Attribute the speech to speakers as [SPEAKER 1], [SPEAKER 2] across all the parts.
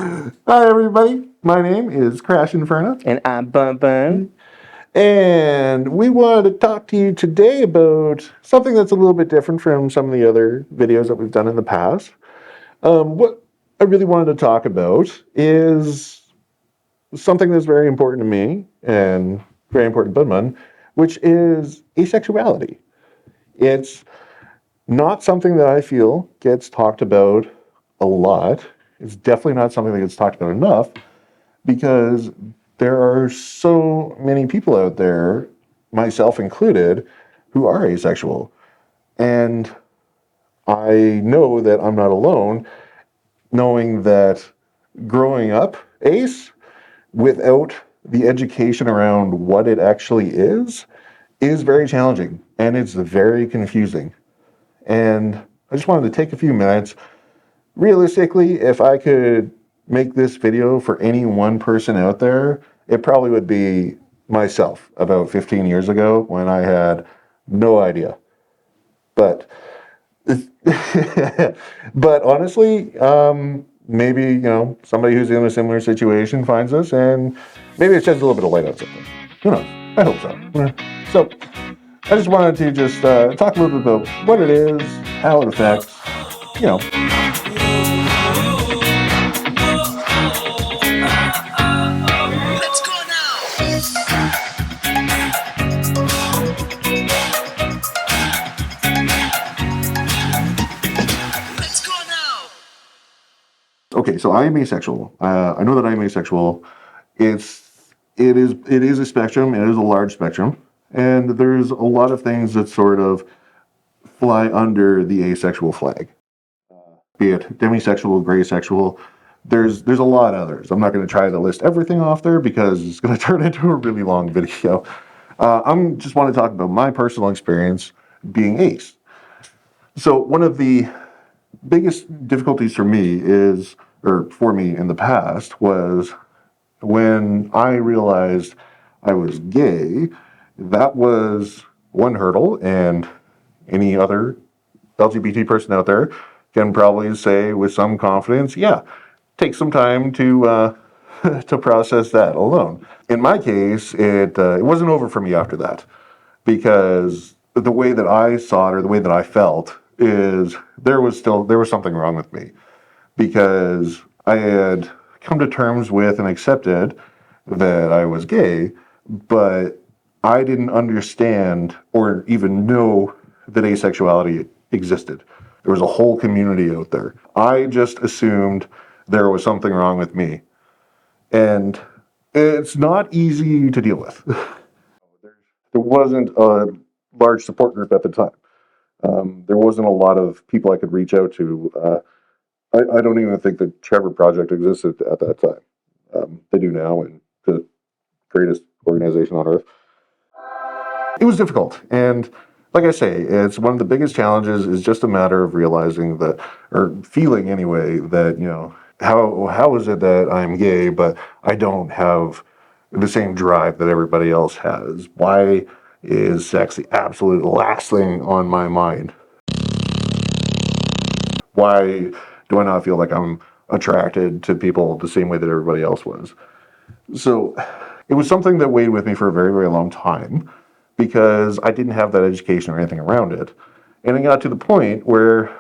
[SPEAKER 1] Hi, everybody. My name is Crash Inferno.
[SPEAKER 2] And I'm BunBun.
[SPEAKER 1] And we wanted to talk to you today about something that's a little bit different from some of the other videos that we've done in the past. What I really wanted to talk about is something that's very important to me and very important to BunBun, which is asexuality. It's not something that I feel gets talked about a lot. It's definitely not something that gets talked about enough because there are so many people out there, myself included, who are asexual. And I know that I'm not alone, knowing that growing up ace without the education around what it actually is very challenging and it's very confusing. And I just wanted to take a few minutes. Realistically, if I could make this video for any one person out there, it probably would be myself about 15 years ago when I had no idea. But but honestly, maybe somebody who's in a similar situation finds this and maybe it sheds a little bit of light on something. Who knows? I hope so. So I just wanted to just talk a little bit about what it is, how it affects,
[SPEAKER 3] Let's go now. Let's go now.
[SPEAKER 1] Okay, so I am asexual. I know that I am asexual. It is a spectrum. It is a large spectrum, and there's a lot of things that sort of fly under the asexual flag. Be it demisexual, gray sexual. There's a lot of others. I'm not going to try to list everything off there because it's going to turn into a really long video. I'm just want to talk about my personal experience being ace. So one of the biggest difficulties for me in the past was when I realized I was gay. That was one hurdle, and any other LGBT person out there can probably say with some confidence, yeah, take some time to to process that alone. In my case, it wasn't over for me after that, because the way that I saw it or the way that I felt is there was something wrong with me, because I had come to terms with and accepted that I was gay, but I didn't understand or even know that asexuality existed. There was a whole community out there. I just assumed there was something wrong with me. And it's not easy to deal with. There wasn't a large support group at the time. There wasn't a lot of people I could reach out to. I don't even think the Trevor Project existed at that time. They do now, and the greatest organization on earth. It was difficult, and like I say, it's one of the biggest challenges. Is just a matter of realizing that, or feeling anyway, that how is it that I'm gay, but I don't have the same drive that everybody else has? Why is sex the absolute last thing on my mind? Why do I not feel like I'm attracted to people the same way that everybody else was? So it was something that weighed with me for a very, very long time because I didn't have that education or anything around it. And it got to the point where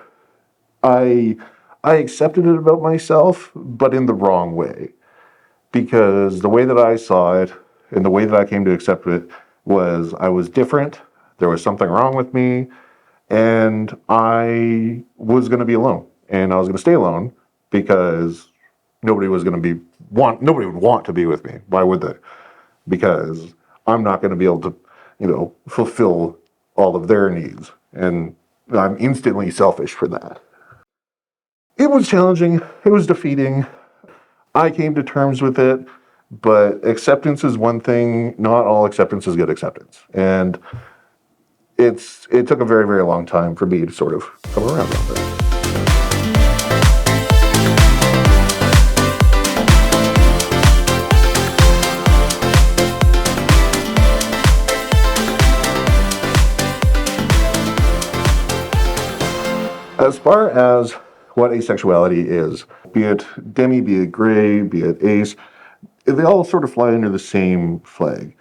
[SPEAKER 1] I accepted it about myself, but in the wrong way. Because the way that I saw it and the way that I came to accept it was I was different, there was something wrong with me, and I was going to be alone. And I was going to stay alone because nobody would want to be with me. Why would they? Because I'm not going to be able to, fulfill all of their needs. And I'm instantly selfish for that. It was challenging. It was defeating. I came to terms with it, but acceptance is one thing. Not all acceptance is good acceptance. And it took a very, very long time for me to sort of come around on that. As far as what asexuality is. Be it demi, be it gray, be it ace, they all sort of fly under the same flag.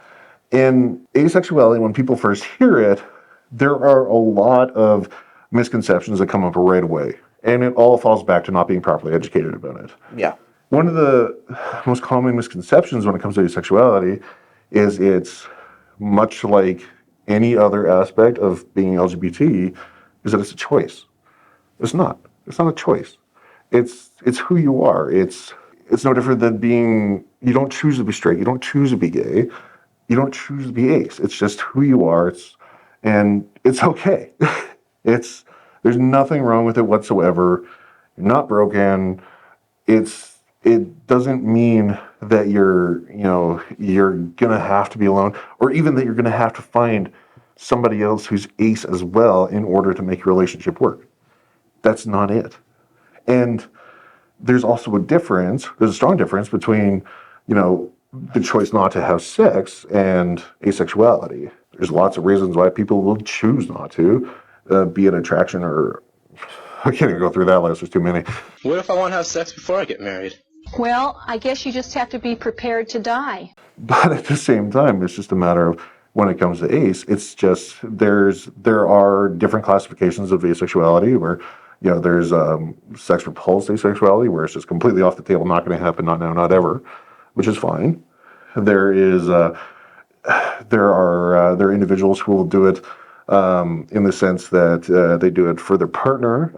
[SPEAKER 1] In asexuality, when people first hear it, there are a lot of misconceptions that come up right away. And it all falls back to not being properly educated about it.
[SPEAKER 2] Yeah.
[SPEAKER 1] One of the most common misconceptions when it comes to asexuality is it's much like any other aspect of being LGBT, is that it's a choice. It's not. It's not a choice. It's who you are. It's no different than being, you don't choose to be straight, you don't choose to be gay, you don't choose to be ace. It's just who you are. And it's okay. There's nothing wrong with it whatsoever. You're not broken. It doesn't mean that you're gonna have to be alone, or even that you're gonna have to find somebody else who's ace as well in order to make your relationship work. That's not it. And there's also there's a strong difference between, the choice not to have sex and asexuality. There's lots of reasons why people will choose not to, be it attraction or, I can't even go through that list, there's too many.
[SPEAKER 4] What if I want to have sex before I get married?
[SPEAKER 5] Well, I guess you just have to be prepared to die.
[SPEAKER 1] But at the same time, it's just a matter of when it comes to ace, it's just there are different classifications of asexuality where, there's sex repulsed asexuality where it's just completely off the table, not going to happen, not now, not ever, which is fine. There are individuals who will do it in the sense that they do it for their partner,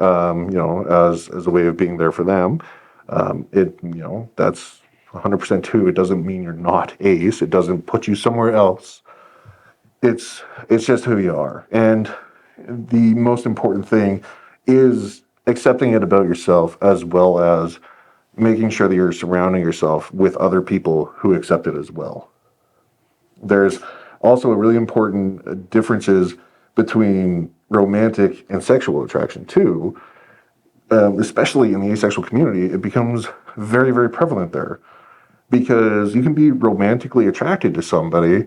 [SPEAKER 1] as a way of being there for them. That's 100% true. It doesn't mean you're not ace. It doesn't put you somewhere else. It's just who you are. And the most important thing is accepting it about yourself, as well as making sure that you're surrounding yourself with other people who accept it as well. There's also a really important differences between romantic and sexual attraction too. Especially in the asexual community, it becomes very, very prevalent there, because you can be romantically attracted to somebody,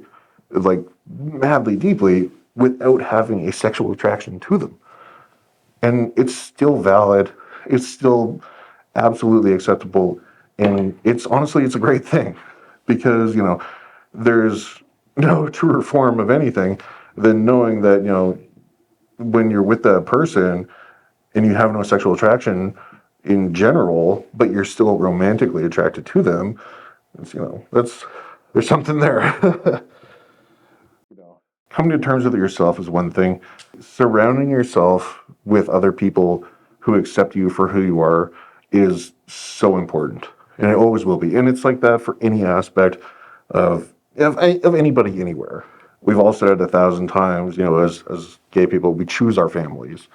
[SPEAKER 1] like madly, deeply, without having a sexual attraction to them. And it's still valid. It's still absolutely acceptable. And it's a great thing, because, there's no truer form of anything than knowing that, when you're with that person and you have no sexual attraction in general, but you're still romantically attracted to them, there's something there. Coming to terms with yourself is one thing. Surrounding yourself with other people who accept you for who you are is so important, and it always will be. And it's like that for any aspect of anybody anywhere. We've all said it 1,000 times. As gay people, we choose our families,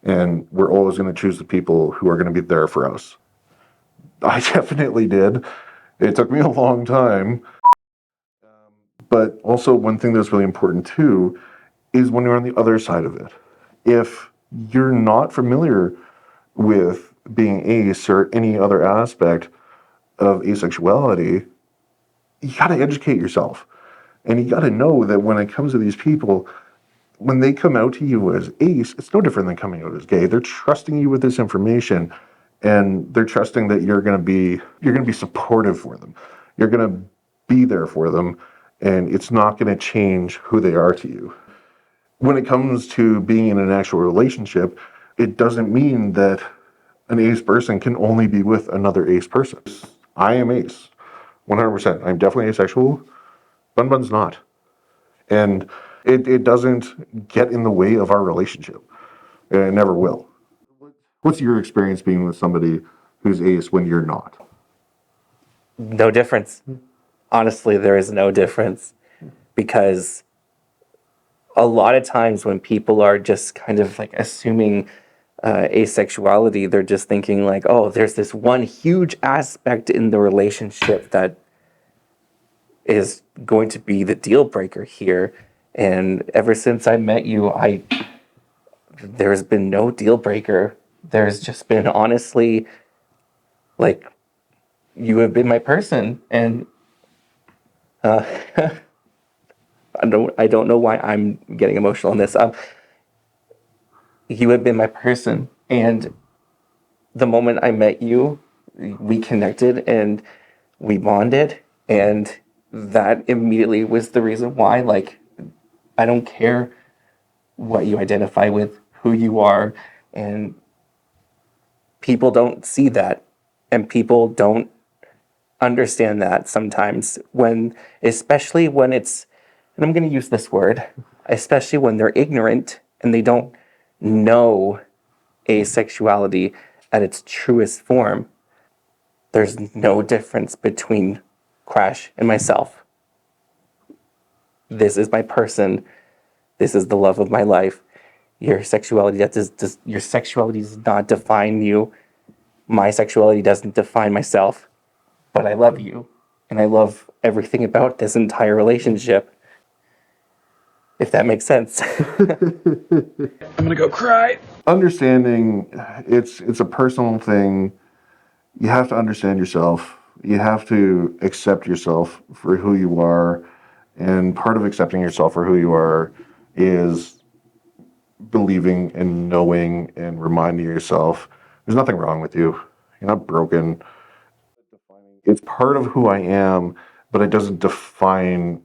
[SPEAKER 1] and we're always going to choose the people who are going to be there for us. I definitely did. It took me a long time. But also, one thing that's really important too is when you're on the other side of it. If you're not familiar with being ace or any other aspect of asexuality, you got to educate yourself. And you got to know that when it comes to these people, when they come out to you as ace, it's no different than coming out as gay. They're trusting you with this information, and they're trusting that you're going to be supportive for them. You're going to be there for them, and it's not going to change who they are to you. When it comes to being in an actual relationship, it doesn't mean that an ace person can only be with another ace person. I am ace, 100%. I'm definitely asexual. BunBun's not. And it doesn't get in the way of our relationship. It never will. What's your experience being with somebody who's ace when you're not?
[SPEAKER 2] No difference. Honestly, there is no difference, because a lot of times when people are just kind of like assuming asexuality, they're just thinking like, oh, there's this one huge aspect in the relationship that is going to be the deal breaker here. And ever since I met you, there's been no deal breaker. There's just been, honestly, like, you have been my person, and I don't know why I'm getting emotional on this. You have been my person, and the moment I met you, we connected and we bonded, and that immediately was the reason why, like, I don't care what you identify with, who you are, and people don't see that, and people don't understand that sometimes when, especially when it's, and I'm going to use this word, especially when they're ignorant and they don't know asexuality at its truest form. There's no difference between Crash and myself. This is my person. This is the love of my life. Your sexuality, your sexuality does not define you. My sexuality doesn't define myself. But I love you, and I love everything about this entire relationship. If that makes sense.
[SPEAKER 6] I'm gonna go cry.
[SPEAKER 1] Understanding, it's a personal thing. You have to understand yourself. You have to accept yourself for who you are. And part of accepting yourself for who you are is believing and knowing and reminding yourself there's nothing wrong with you. You're not broken. It's part of who I am, but it doesn't define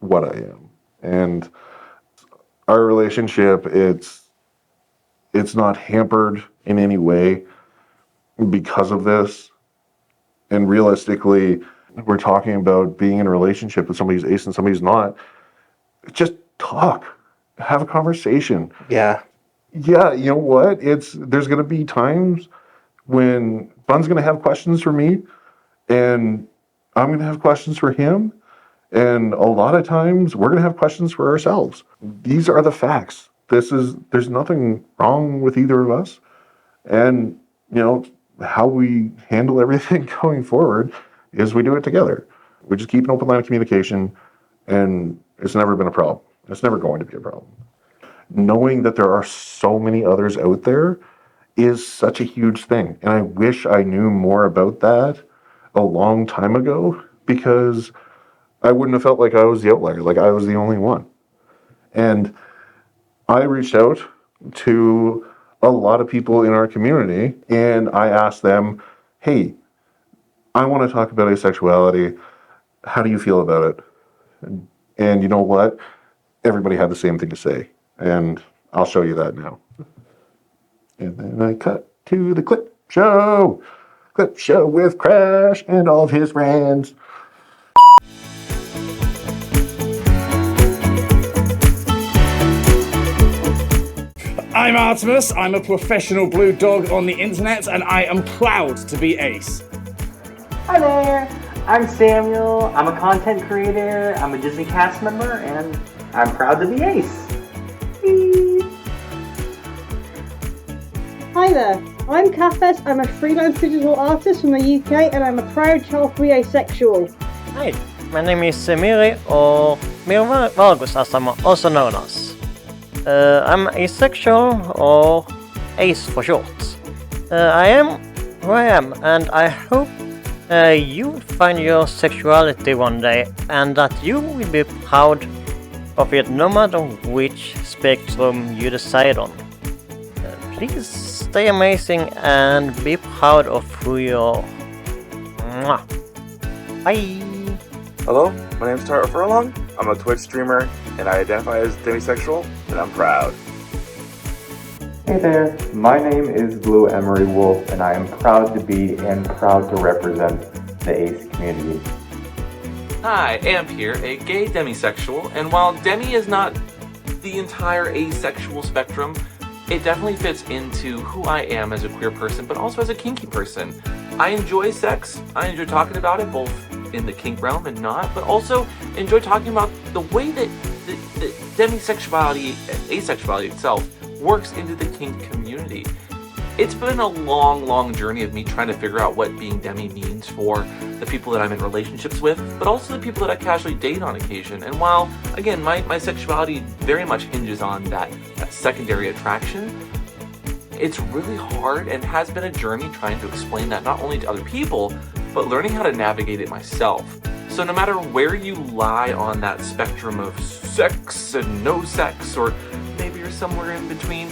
[SPEAKER 1] what I am. And our relationship, it's not hampered in any way because of this. And realistically, we're talking about being in a relationship with somebody who's ace and somebody who's not. Just talk. Have a conversation.
[SPEAKER 2] Yeah.
[SPEAKER 1] Yeah, you know what? There's gonna be times when Bun's gonna have questions for me, and I'm going to have questions for him. And a lot of times we're going to have questions for ourselves. These are the facts. There's nothing wrong with either of us. And, how we handle everything going forward is we do it together. We just keep an open line of communication, and it's never been a problem. It's never going to be a problem. Knowing that there are so many others out there is such a huge thing. And I wish I knew more about that a long time ago, because I wouldn't have felt like I was the outlier, like I was the only one. And I reached out to a lot of people in our community and I asked them, hey, I want to talk about asexuality. How do you feel about it? And you know what? Everybody had the same thing to say. And I'll show you that now. And then I cut to the clip show. Clip show with Crash and all of his friends.
[SPEAKER 6] I'm Artemis. I'm a professional blue dog on the internet, and I am proud to be ace.
[SPEAKER 7] Hi there, I'm Samuel. I'm a content creator, I'm a Disney cast member, and I'm proud to be ace.
[SPEAKER 8] Hi there, I'm Kafes. I'm a freelance digital artist from the UK, and I'm a proud child-free asexual.
[SPEAKER 9] Hi, my name is Miri, or Miri Vargus as I'm also known as. I'm asexual, or ace for short. I am who I am, and I hope you will find your sexuality one day, and that you will be proud of it no matter which spectrum you decide on. Please stay amazing and be proud of who you are. Mwah. Bye!
[SPEAKER 10] Hello, my name is Furlong. I'm a Twitch streamer and I identify as demisexual, and I'm proud.
[SPEAKER 11] Hey there, my name is Blu Emery Wolf, and I am proud to be and proud to represent the ace community.
[SPEAKER 12] Hi, Amp here, a gay demisexual, and while demi is not the entire asexual spectrum, it definitely fits into who I am as a queer person, but also as a kinky person. I enjoy sex, I enjoy talking about it, both in the kink realm and not, but also enjoy talking about the way that the demisexuality and asexuality itself works into the kink community. It's been a long journey of me trying to figure out what being demi means for the people that I'm in relationships with, but also the people that I casually date on occasion. And while, again, my sexuality very much hinges on that secondary attraction, it's really hard and has been a journey trying to explain that not only to other people, but learning how to navigate it myself. So no matter where you lie on that spectrum of sex and no sex, or maybe you're somewhere in between,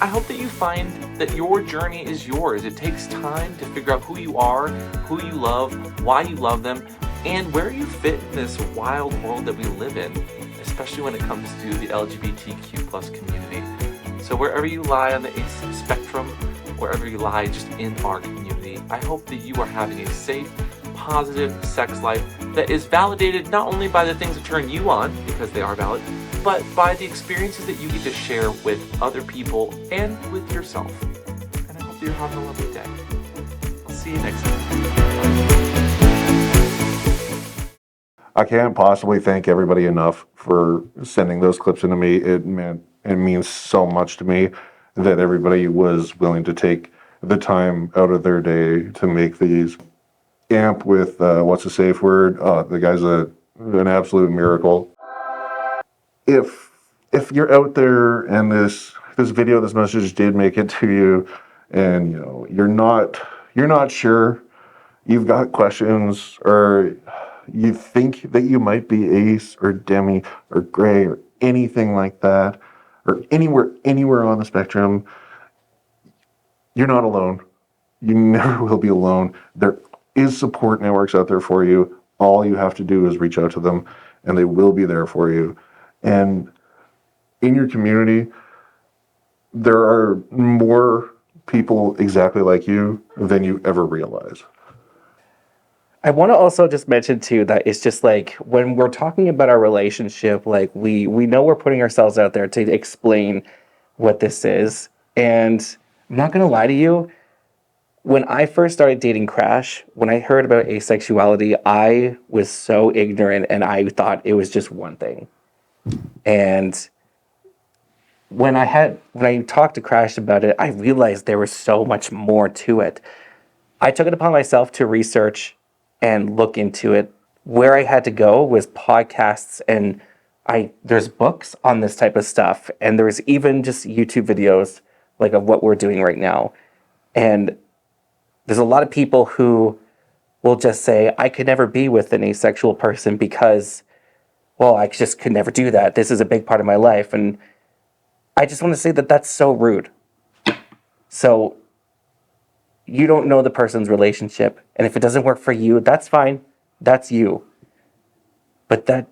[SPEAKER 12] I hope that you find that your journey is yours. It takes time to figure out who you are, who you love, why you love them, and where you fit in this wild world that we live in, especially when it comes to the LGBTQ plus community. So wherever you lie on the ace spectrum, wherever you lie just in our community, I hope that you are having a safe, positive sex life that is validated not only by the things that turn you on, because they are valid, but by the experiences that you get to share with other people and with yourself. And I hope that you're having a lovely day. I'll see you next time.
[SPEAKER 1] I can't possibly thank everybody enough for sending those clips into me. It means so much to me that everybody was willing to take the time out of their day to make these. Amp with what's a safe word? The guy's an absolute miracle. If you're out there and this video, this message did make it to you, and you're not sure, you've got questions, or you think that you might be ace or demi or gray or anything like that, or anywhere on the spectrum, you're not alone. You never will be alone. There is support networks out there for you. All you have to do is reach out to them, and they will be there for you. And in your community, there are more people exactly like you than you ever realize.
[SPEAKER 2] I want to also just mention too that it's just like when we're talking about our relationship, like we know we're putting ourselves out there to explain what this is. And I'm not going to lie to you. When I first started dating Crash, when I heard about asexuality, I was so ignorant and I thought it was just one thing. And when I talked to Crash about it, I realized there was so much more to it. I took it upon myself to research and look into it. Where I had to go was podcasts, and there's books on this type of stuff, and there's even just YouTube videos like of what we're doing right now. And there's a lot of people who will just say, I could never be with an asexual person because, well, I just could never do that. This is a big part of my life. And I just want to say that that's so rude. So you don't know the person's relationship. And if it doesn't work for you, that's fine. That's you. But that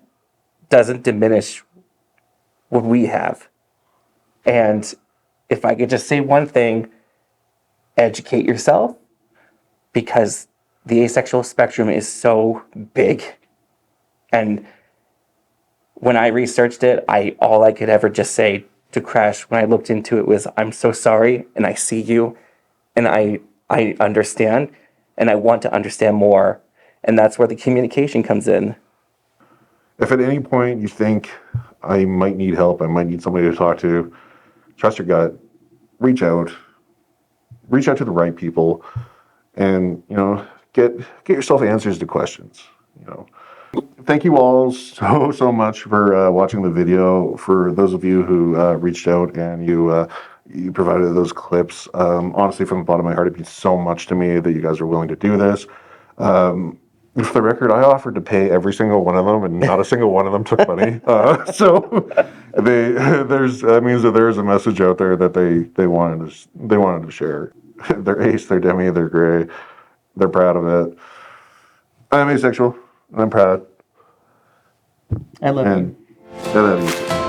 [SPEAKER 2] doesn't diminish what we have. And if I could just say one thing, educate yourself, because the asexual spectrum is so big. And when I researched it, all I could ever just say to Crash when I looked into it was, I'm so sorry, and I see you, and I understand, and I want to understand more. And that's where the communication comes in.
[SPEAKER 1] If at any point you think I might need help, I might need somebody to talk to, trust your gut, reach out to the right people, and get yourself answers to questions. Thank you all so much for watching the video. For those of you who reached out and you provided those clips, honestly, from the bottom of my heart, it means so much to me that you guys are willing to do this. For the record, I offered to pay every single one of them, and not a single one of them took money. So that means that there's a message out there that they wanted to share. They're ace, they're demi, they're gray. They're proud of it. I'm asexual, and I'm proud.
[SPEAKER 2] I love you.
[SPEAKER 1] I love you.